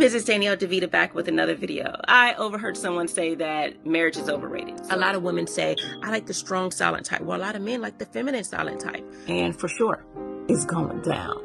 Mrs. Danielle DeVita back with another video. I overheard someone say that marriage is overrated. A lot of women say, I like the strong silent type. Well, a lot of men like the feminine silent type. And for sure, it's going down.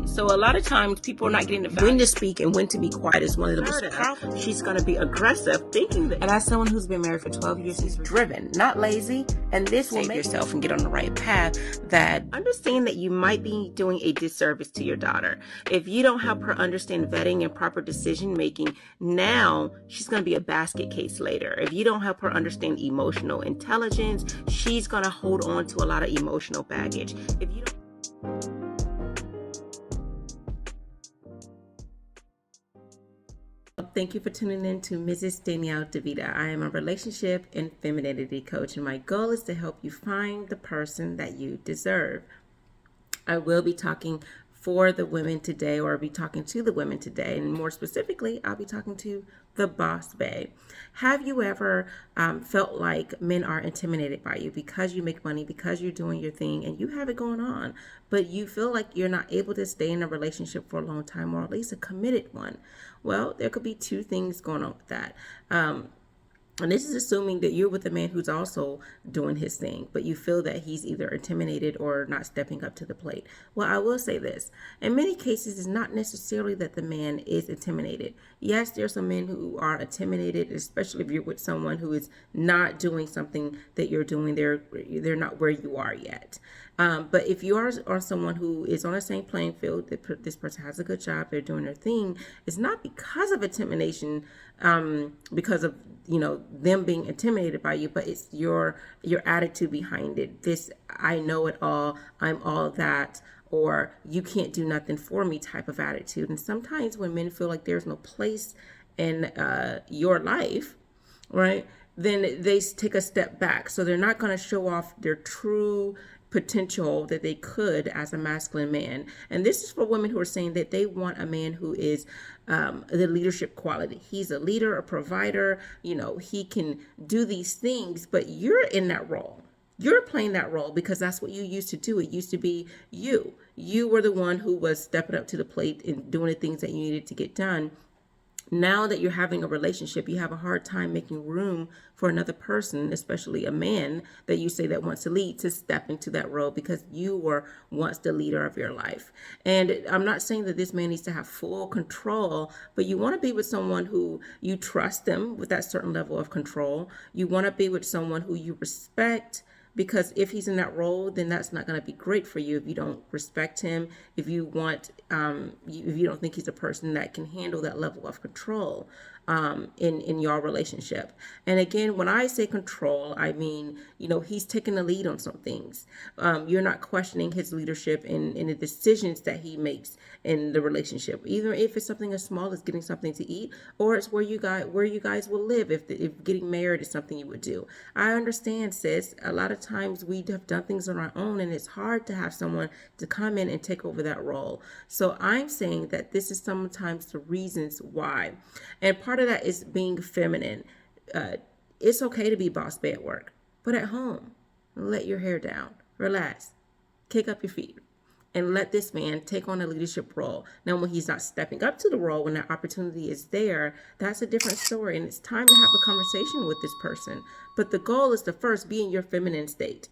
So a lot of times people are not getting the value. When to speak and when to be quiet is one of the most powerful. She's going to be aggressive, thinking that. And as someone who's been married for 12 years, she's driven, not lazy. And this will make yourself and get on the right path. That understand that you might be doing a disservice to your daughter. If you don't help her understand vetting and proper decision making, now she's going to be a basket case later. If you don't help her understand emotional intelligence, she's going to hold on to a lot of emotional baggage. If you don't. Thank you for tuning in to Mrs. Danielle DeVita. I am a relationship and femininity coach, and my goal is to help you find the person that you deserve. I will be talking for the women today, or I'll be talking to the women today, and more specifically, I'll be talking to the boss babe. Have you ever felt like men are intimidated by you because you make money, because you're doing your thing, and you have it going on, but you feel like you're not able to stay in a relationship for a long time, or at least a committed one? Well, there could be two things going on with that. And this is assuming that you're with a man who's also doing his thing, but you feel that he's either intimidated or not stepping up to the plate. Well, I will say this. In many cases, it's not necessarily that the man is intimidated. Yes, there are some men who are intimidated, especially if you're with someone who is not doing something that you're doing. They're not where you are yet. But if you are someone who is on the same playing field, that this person has a good job, they're doing their thing, it's not because of intimidation, because of them being intimidated by you, but it's your attitude behind it. This I know it all, I'm all that, or you can't do nothing for me type of attitude. And sometimes when men feel like there's no place in your life, right, then they take a step back. So they're not going to show off their true potential that they could as a masculine man. And this is for women who are saying that they want a man who is the leadership quality. He's a leader, a provider, he can do these things, but you're in that role. You're playing that role because that's what you used to do. It used to be you. You were the one who was stepping up to the plate and doing the things that you needed to get done. Now that you're having a relationship, you have a hard time making room for another person, especially a man that you say that wants to lead, to step into that role because you were once the leader of your life. And I'm not saying that this man needs to have full control, but you want to be with someone who you trust them with that certain level of control. You want to be with someone who you respect, because if he's in that role, then that's not going to be great for you if you don't respect him, if you want, if you don't think he's a person that can handle that level of control in your relationship. And again, when I say control, I mean, he's taking the lead on some things. You're not questioning his leadership in the decisions that he makes in the relationship, either if it's something as small as getting something to eat, or it's where you guys will live, if getting married is something you would do. I understand, sis. A lot of times we have done things on our own, and it's hard to have someone to come in and take over that role. So I'm saying that this is sometimes the reasons why. And part of that is being feminine. It's okay to be boss babe at work, but at home, let your hair down, relax, kick up your feet, and let this man take on a leadership role. Now, when he's not stepping up to the role, when that opportunity is there, that's a different story, and it's time to have a conversation with this person. But the goal is to first be in your feminine state.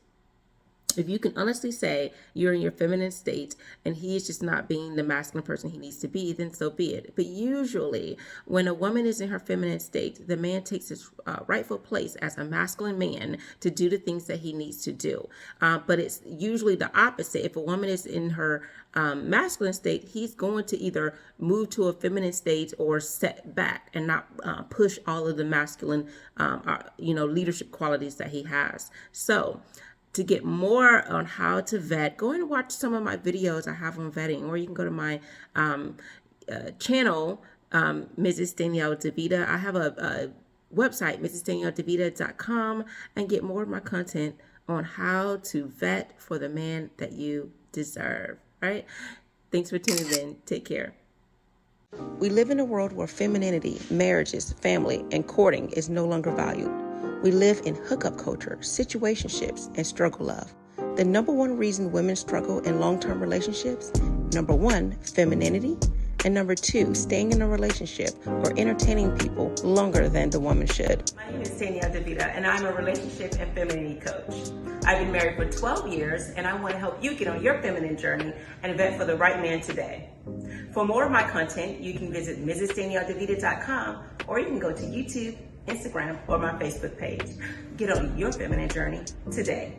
If you can honestly say you're in your feminine state and he is just not being the masculine person he needs to be, then so be it. But usually when a woman is in her feminine state, the man takes his rightful place as a masculine man to do the things that he needs to do. But it's usually the opposite. If a woman is in her masculine state, he's going to either move to a feminine state or set back and not push all of the masculine, leadership qualities that he has. So to get more on how to vet, go and watch some of my videos I have on vetting, or you can go to my channel, Mrs. Danielle DeVita. I have a website, mrsdanielledevita.com, and get more of my content on how to vet for the man that you deserve. All right? Thanks for tuning in. Take care. We live in a world where femininity, marriages, family, and courting is no longer valued. We live in hookup culture, situationships, and struggle love. The number one reason women struggle in long-term relationships, number one, femininity, And number 2, staying in a relationship or entertaining people longer than the woman should. My name is Danielle DeVita, and I'm a relationship and femininity coach. I've been married for 12 years, and I want to help you get on your feminine journey and vet for the right man today. For more of my content, you can visit MrsDanielleDeVita.com, or you can go to YouTube, Instagram, or my Facebook page. Get on your feminine journey today.